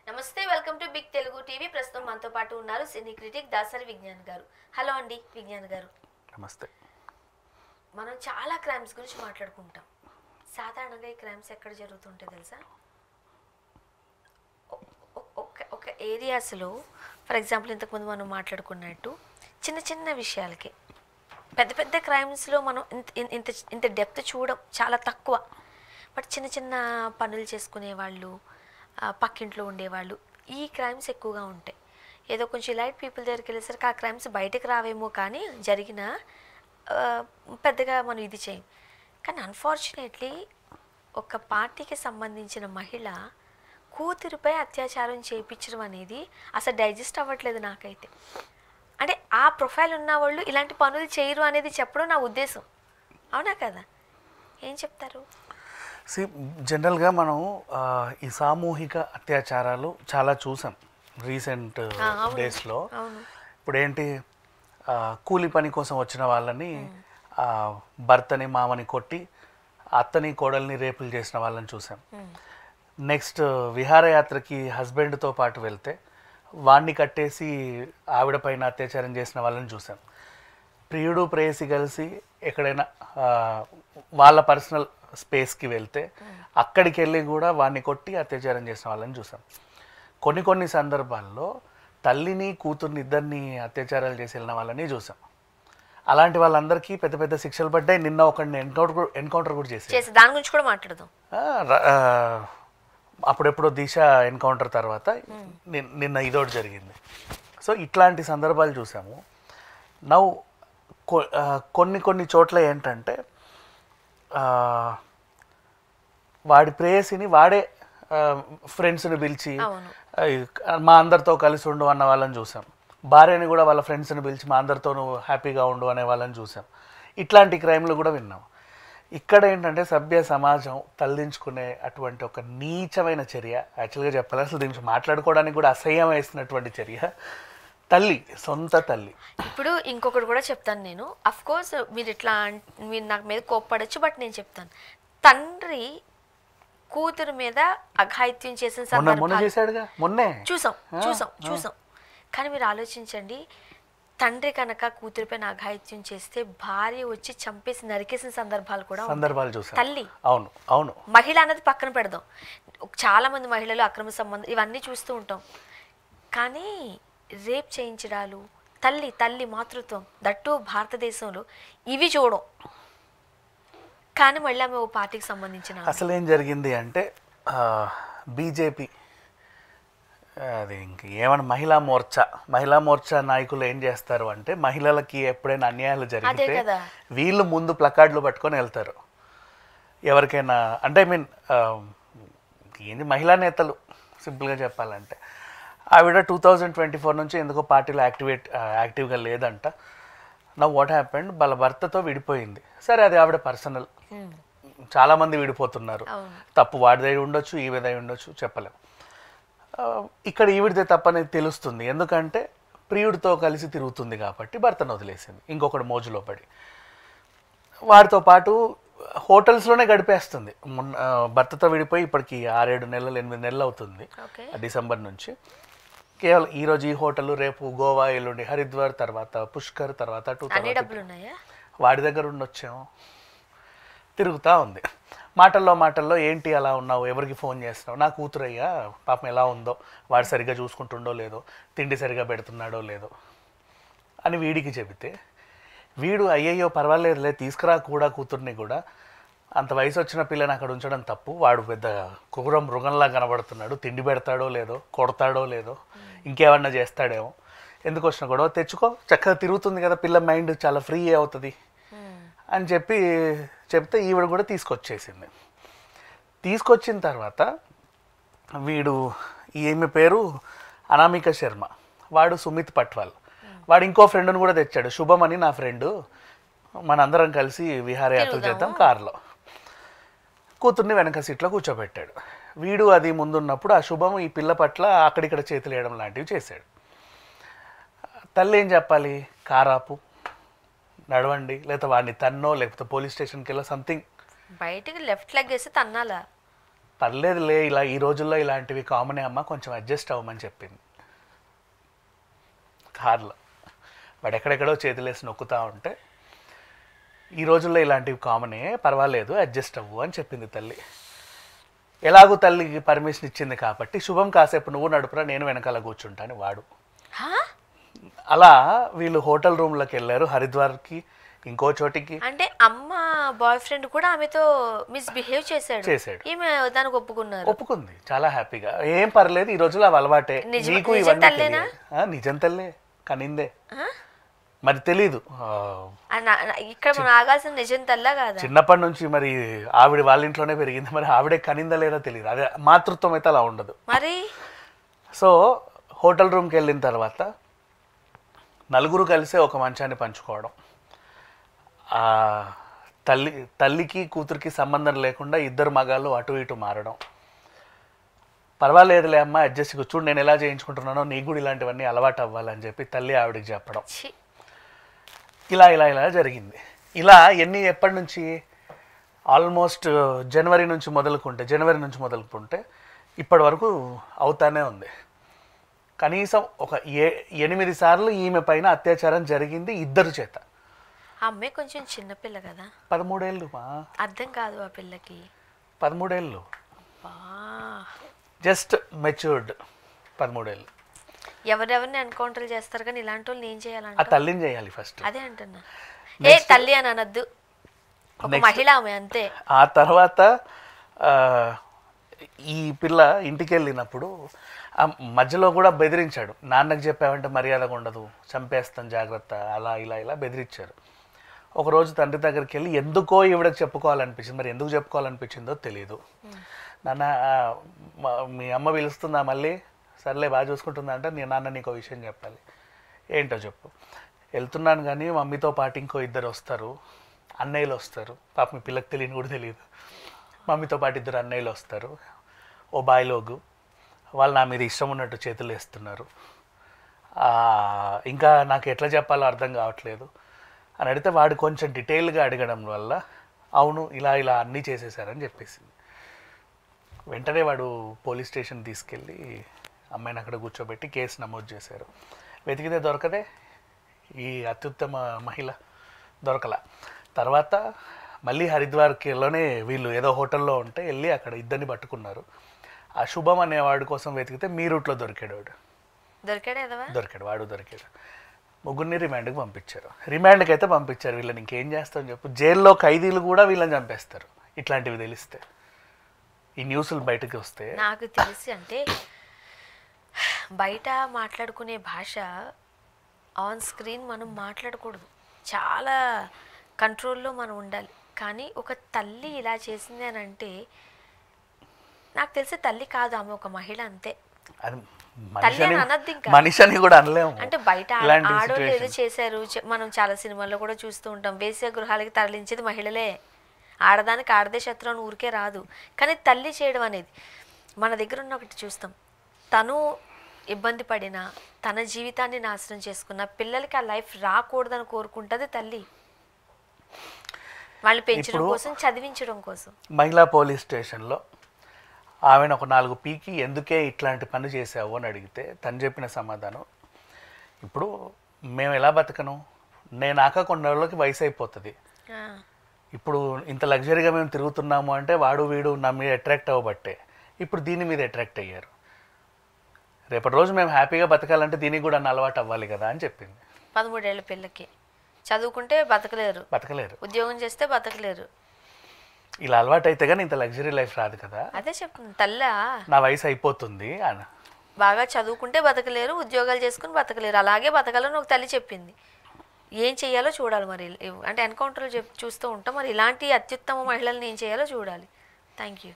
నమస్తే, welcome to big Telugu TV. ప్రస్తుతం మనతో పాటు ఉన్నారు సినీ క్రిటిక్ దాసరి విజ్ఞాన్ గారు. హలో అండి విజ్ఞాన్ గారు. నమస్తే. మనం చాలా క్రైమ్స్ గురించి మాట్లాడుకుంటాం. సాధారణంగా ఈ క్రైమ్స్ ఎక్కడ జరుగుతుంటాయి తెలుసా? ఒక ఏరియాస్లో, ఫర్ ఎగ్జాంపుల్ ఇంతకుముందు మనం మాట్లాడుకున్నట్టు చిన్న చిన్న విషయాలకి, పెద్ద పెద్ద క్రైమ్స్లో మనం ఇంత ఇంత డెప్త్ చూడడం చాలా తక్కువ. బట్ చిన్న చిన్న పనులు చేసుకునే వాళ్ళు, పక్కింట్లో ఉండేవాళ్ళు, ఈ క్రైమ్స్ ఎక్కువగా ఉంటాయి. ఏదో కొంచెం లైట్ పీపుల్ దగ్గరికి వెళ్ళేసరికి ఆ క్రైమ్స్ బయటకు రావేమో, కానీ జరిగిన పెద్దగా మనం ఇది చేయం. కానీ అన్ఫార్చునేట్లీ ఒక పార్టీకి సంబంధించిన మహిళ కూతురుపై అత్యాచారం చేయించడం అనేది అసలు డైజెస్ట్ అవ్వట్లేదు నాకైతే. అంటే ఆ ప్రొఫైల్ ఉన్న వాళ్ళు ఇలాంటి పనులు చేయరు అనేది చెప్పడం నా ఉద్దేశం. అవునా కదా? ఏం చెప్తారు? జనరల్గా మనం ఈ సామూహిక అత్యాచారాలు చాలా చూసాం రీసెంట్ డేస్లో. ఇప్పుడు ఏంటి, కూలి పని కోసం వచ్చిన వాళ్ళని భర్తని మామని కొట్టి అత్తని కోడల్ని రేపులు చేసిన వాళ్ళని చూసాం. నెక్స్ట్ విహారయాత్రకి హస్బెండ్తో పాటు వెళ్తే వాడిని కట్టేసి ఆవిడ పైన అత్యాచారం చేసిన వాళ్ళని చూసాం. ప్రియుడు ప్రేయసి కలిసి ఎక్కడైనా వాళ్ళ పర్సనల్ స్పేస్కి వెళ్తే అక్కడికి వెళ్ళి కూడా వాడిని కొట్టి అత్యాచారం చేసిన వాళ్ళని చూసాం. కొన్ని సందర్భాల్లో తల్లిని కూతుర్ని ఇద్దరిని అత్యాచారాలు చేసి వెళ్ళిన వాళ్ళని చూసాం. అలాంటి వాళ్ళందరికీ పెద్ద పెద్ద శిక్షలు పడ్డాయి. నిన్న ఒకరిని ఎన్కౌంటర్ కూడా చేసి దాని గురించి కూడా మాట్లాడదాం. అప్పుడెప్పుడో దిశ ఎన్కౌంటర్ తర్వాత నిన్న ఇదోటి జరిగింది. సో ఇట్లాంటి సందర్భాలు చూసాము. నవ్వు కొన్ని చోట్ల ఏంటంటే వాడి ప్రేయసిని వాడే ఫ్రెండ్స్ని పిలిచి మా అందరితో కలిసి ఉండు అన్న వాళ్ళని చూసాం. భార్యని కూడా వాళ్ళ ఫ్రెండ్స్ని పిలిచి మా అందరితోనూ హ్యాపీగా ఉండు అనే వాళ్ళని చూసాం. ఇట్లాంటి క్రైమ్లు కూడా విన్నాం. ఇక్కడ ఏంటంటే సభ్య సమాజం తలదించుకునే అటువంటి ఒక నీచమైన చర్య, యాక్చువల్గా చెప్పాలి అసలు దీనికి మాట్లాడుకోవడానికి కూడా అసహ్యం వేసినటువంటి చర్య, తల్లి, సొంత తల్లి. ఇప్పుడు ఇంకొకటి కూడా చెప్తాను నేను. అఫ్ కోర్స్ మీరు నాకు మీద కోప్పడచ్చు, బట్ నేను చెప్తాను. తండ్రి కూతురు మీద అఘాయిత్యం చేసిన సందర్భాలు చూసాం. కానీ మీరు ఆలోచించండి, తండ్రి కనుక కూతురుపైన అఘాయిత్యం చేస్తే భార్య వచ్చి చంపేసి నరికేసిన సందర్భాలు కూడా చూసాం. తల్లి, అవును మహిళ అన్నది పక్కన పెడదాం. చాలా మంది మహిళలు అక్రమ సంబంధం ఇవన్నీ చూస్తూ ఉంటాం. కానీ రేప్ చేయించడాలు, తల్లి మాతృత్వం, దట్టు భారతదేశంలో ఇవి చూడం. కానీ మళ్ళీ ఆమె ఓ పార్టీకి సంబంధించిన అసలు ఏం జరిగింది అంటే బీజేపీ అది ఇంక ఏమన్నా మహిళా మోర్చా నాయకులు ఏం చేస్తారు అంటే, మహిళలకి ఎప్పుడైనా అన్యాయాలు జరిగితే వీళ్ళు ముందు ప్లకార్డులు పట్టుకొని వెళ్తారు. ఎవరికైనా అంటే ఐ మీన్ ఏంది, మహిళా నేతలు సింపుల్గా చెప్పాలంటే. ఆవిడ 2024 నుంచి ఎందుకో పార్టీలో యాక్టివ్గా లేదంట. నా వాట్ హ్యాపెండ్, వాళ్ళ భర్తతో విడిపోయింది. సరే, అది ఆవిడ పర్సనల్. చాలామంది విడిపోతున్నారు, తప్పు వాడిదై ఉండొచ్చు, ఈవిదై ఉండొచ్చు, చెప్పలేం. ఇక్కడ ఈవిడితే తప్పనేది తెలుస్తుంది, ఎందుకంటే ప్రియుడితో కలిసి తిరుగుతుంది కాబట్టి భర్తను వదిలేసింది. ఇంకొకటి మోజులో పడి వాడితో పాటు హోటల్స్లోనే గడిపేస్తుంది. భర్తతో విడిపోయి ఇప్పటికి 6-7 నెలలు 8 నెలలు అవుతుంది, డిసెంబర్ నుంచి. కేవలం ఈరోజు ఈ హోటల్, రేపు గోవా, ఎల్లుండి హరిద్వార్, తర్వాత పుష్కర్, తర్వాత వాడి దగ్గర ఉండొచ్చేమో. తిరుగుతూ ఉంది. మాటల్లో ఏంటి అలా ఉన్నావు, ఎవరికి ఫోన్ చేస్తున్నావు, నా కూతురయ్యా పాపం ఎలా ఉందో, వాడు సరిగ్గా చూసుకుంటుండో లేదో, తిండి సరిగ్గా పెడుతున్నాడో లేదో అని వీడికి చెబితే, వీడు అయ్యయ్యో పర్వాలేదులే తీసుకురా కూడా కూతుర్ని కూడా, అంత వయసు వచ్చిన పిల్లని అక్కడ ఉంచడం తప్పు, వాడు పెద్ద కుకుర మృగంలా కనబడుతున్నాడు, తిండి పెడతాడో లేదో, కొడతాడో లేదో, ఇంకేమన్నా చేస్తాడేమో, ఎందుకు వచ్చిన గొడవ తెచ్చుకో, చక్కగా తిరుగుతుంది కదా పిల్ల, మైండ్ చాలా ఫ్రీ అవుతుంది అని చెప్తే ఈవిడ కూడా తీసుకొచ్చిన తర్వాత వీడు, ఈమె పేరు అనామిక శర్మ, వాడు సుమిత్ పట్వాల్, వాడు ఇంకో ఫ్రెండ్ని కూడా తెచ్చాడు, శుభం అని, నా ఫ్రెండు, మనందరం కలిసి విహారయాత్ర చేద్దాం కారులో. కూతుర్ని వెనక సీట్లో కూర్చోబెట్టాడు. వీడు అది ముందున్నప్పుడు ఆ శుభం ఈ పిల్ల పట్ల అక్కడిక్కడ చేతులు వేయడం లాంటివి చేశాడు. తల్లి ఏం చెప్పాలి, కారాపు, నడవండి, లేకపోతే వాడిని తన్నో, లేకపోతే పోలీస్ స్టేషన్కి వెళ్ళో, సంథింగ్. బయటికి లెఫ్ట్ లెగ్ వేసి తన్నాలా? పర్లేదులే, ఇలా ఈ రోజుల్లో ఇలాంటివి కామనే అమ్మ, కొంచెం అడ్జస్ట్ అవ్వమని చెప్పింది. కార్లో వాడు ఎక్కడెక్కడో చేతులేసి నొక్కుతా ఉంటే, ఈ రోజుల్లో ఇలాంటివి కామనే, పర్వాలేదు అడ్జస్ట్ అవ్వు అని చెప్పింది తల్లి. ఎలాగూ తల్లికి పర్మిషన్ ఇచ్చింది కాబట్టి, శుభం కాసేపు నువ్వు నడుపురా, నేను వెనకాల కూర్చుంటాను వాడు. అలా వీళ్ళు హోటల్ రూమ్లోకి వెళ్ళారు, హరిద్వార్కి ఇంకో చోటికి. అంటే అమ్మ బాయ్ ఫ్రెండ్ కూడా ఆమెతో మిస్బిహేవ్ చేశాడు. ఈమె దానికి ఒప్పుకుంది చాలా హ్యాపీగా, ఏం పర్లేదు ఈ రోజులో అవి అలవాటే, నీకు ఇవన్నీ నిజం తల్లే కనిందే, మరి తెలీదు. ఇక్కడ మనం ఆగాల్సిన నిజం తల్లా కాదా? చిన్నప్పటి నుంచి మరి ఆవిడ వాళ్ళ ఇంట్లోనే పెరిగింది, మరి ఆవిడే కనిందా లేదా తెలియదు, అదే మాతృత్వం అయితే అలా ఉండదు మరి. సో హోటల్ రూమ్కి వెళ్ళిన తర్వాత నలుగురు కలిసే ఒక మంచాన్ని పంచుకోవడం, తల్లికి కూతురికి సంబంధం లేకుండా ఇద్దరు మగాళ్ళు అటు ఇటు మారడం. పర్వాలేదులే అమ్మ అడ్జస్ట్ చూడు, నేను ఎలా చేయించుకుంటున్నానో నీకు కూడా ఇలాంటివన్నీ అలవాటు అవ్వాలని చెప్పి తల్లి ఆవిడకి చెప్పడం. ఇలా ఇలా ఇలా జరిగింది. ఇలా ఎప్పటి నుంచి, ఆల్మోస్ట్ జనవరి నుంచి మొదలుకుంటే ఇప్పటి వరకు అవుతానే ఉంది. కనీసం ఒక 8 సార్లు ఈమె పైన అత్యాచారం జరిగింది ఇద్దరు చేత. అమ్మాయి కొంచెం చిన్నపిల్ల కదా, 13 ఏళ్ళు. అర్థం కాదు ఆ పిల్లకి, 13 ఏళ్ళు, జస్ట్ మెచ్యూర్డ్ 13 ఏళ్ళు. ఎవరెవరిని ఎన్కౌంటర్ చేస్తారు కానీ ఇలాంటి వాళ్ళని ఏం చేయాలంటే ఆ తల్లిని చేయాలి ఫస్ట్. అదే అంటున్నా, ఏ తల్లి అని అనద్దు, ఒక మహిళ ఆమె అంతే. ఆ తర్వాత ఈ పిల్ల ఇంటికి వెళ్ళినప్పుడు మధ్యలో కూడా బెదిరించాడు, నాన్నకు చెప్పావంటే మర్యాదగా ఉండదు, చంపేస్తాం జాగ్రత్త, అలా ఇలా ఇలా బెదిరించారు. ఒకరోజు తండ్రి దగ్గరికి వెళ్ళి ఎందుకో ఈవిడకి చెప్పుకోవాలనిపించింది, మరి ఎందుకు చెప్పుకోవాలనిపించిందో తెలియదు. నాన్న మీ అమ్మ పిలుస్తుందా మళ్ళీ, సర్లే బాగా చూసుకుంటుందా అంటే, నాన్న నీకు విషయం చెప్పాలి. ఏంటో చెప్పు. వెళ్తున్నాను కానీ మమ్మీతో పాటు ఇంకో ఇద్దరు వస్తారు, అన్నయ్యలు వస్తారు, పాప మీ పిల్లకి తెలియని కూడా తెలియదు. మమ్మీతో పాటు ఇద్దరు అన్నయ్యలు వస్తారు, ఓ బాయిలోగు, వాళ్ళు నా మీద ఇష్టం ఉన్నట్టు చేతులు వేస్తున్నారు, ఇంకా నాకు ఎట్లా చెప్పాలో అర్థం కావట్లేదు అని అడిగితే, వాడు కొంచెం డీటెయిల్గా అడగడం వల్ల అవును ఇలా ఇలా అన్నీ చేసేసారని చెప్పేసింది. వెంటనే వాడు పోలీస్ స్టేషన్ తీసుకెళ్ళి అమ్మాయిని అక్కడ కూర్చోబెట్టి కేసు నమోదు చేశారు. వెతికితే దొరకదే, ఈ అత్యుత్తమ మహిళ దొరకల. తర్వాత మళ్ళీ హరిద్వార్లోనే వీళ్ళు ఏదో హోటల్లో ఉంటే వెళ్ళి అక్కడ ఇద్దరిని పట్టుకున్నారు. ఆ శుభం అనేవాడి కోసం వెతికితే మీ రూట్లో దొరికాడు. వాడు దొరికాడు. ముగ్గురిని రిమాండ్కి పంపించారు. రిమాండ్కి అయితే పంపించారు. వీళ్ళని ఇంకేం చేస్తామని చెప్పు, జైల్లో ఖైదీలు కూడా వీళ్ళని చంపేస్తారు ఇట్లాంటివి తెలిస్తే, ఈ న్యూస్లు బయటకు వస్తే. నాకు తెలిసి అంటే బయట మాట్లాడుకునే భాష ఆన్ స్క్రీన్ మనం మాట్లాడకూడదు, చాలా కంట్రోల్లో మనం ఉండాలి. కానీ ఒక తల్లి ఇలా చేసింది అని అంటే, నాకు తెలిసి తల్లి కాదు, ఆమె ఒక మహిళ అంతే. తల్లి అని అనద్దు, ఇంకా మనిషిని కూడా అనలేము. అంటే బయట ఆడోళ్ళు ఏదో చేశారు, మనం చాలా సినిమాల్లో కూడా చూస్తూ ఉంటాం, వేశ్య గృహాలకి తరలించేది మహిళలే, ఆడదానికి ఆడదే శత్రువు అని ఊరికే రాదు. కానీ తల్లి చేయడం అనేది, మన దగ్గర ఉన్న ఒకటి చూస్తాం, తను ఇబ్బంది పడినా, తన జీవితాన్ని నాశనం చేసుకున్న పిల్లలకి ఆ లైఫ్ రాకూడదని కోరుకుంటుంది తల్లి, వాళ్ళు పెంచడం కోసం, చదివించడం కోసం. మహిళా పోలీస్ స్టేషన్లో ఆమెను ఒక 4 పీకి ఎందుకే ఇట్లాంటి పని చేసావు అని అడిగితే తను చెప్పిన సమాధానం, ఇప్పుడు మేము ఎలా బతకను, నేనాక కొన్ని రోజులకి వయసు అయిపోతుంది, ఇప్పుడు ఇంత లగ్జరీగా మేము తిరుగుతున్నాము అంటే వాడు వీడు నా మీద అట్రాక్ట్ అవ్వబట్టే ఇప్పుడు దీని మీద అట్రాక్ట్ అయ్యారు, రేపటి రోజు మేము హ్యాపీగా బతకాలంటే దీనికి కూడా అలవాటు అవ్వాలి కదా అని చెప్పింది. 13 ఏళ్ళ పిల్లకి చదువుకుంటే బతకలేరు, ఉద్యోగం చేస్తే బతకలేరు, ఇలా అలవాటు అయితే కానీ ఇంత లగ్జరీ లైఫ్ రాదు కదా. అదే చెప్తుంది తల్లా, నా వయసు అయిపోతుంది అని. బాగా చదువుకుంటే బతకలేరు, ఉద్యోగాలు చేసుకుని బతకలేరు, అలాగే బతకాలని ఒక తల్లి చెప్పింది. ఏం చేయాలో చూడాలి మరి, అంటే ఎన్కౌంటర్లు చూస్తూ ఉంటాం, మరి ఇలాంటి అత్యుత్తమ మహిళల్ని ఏం చేయాలో చూడాలి. Thank you.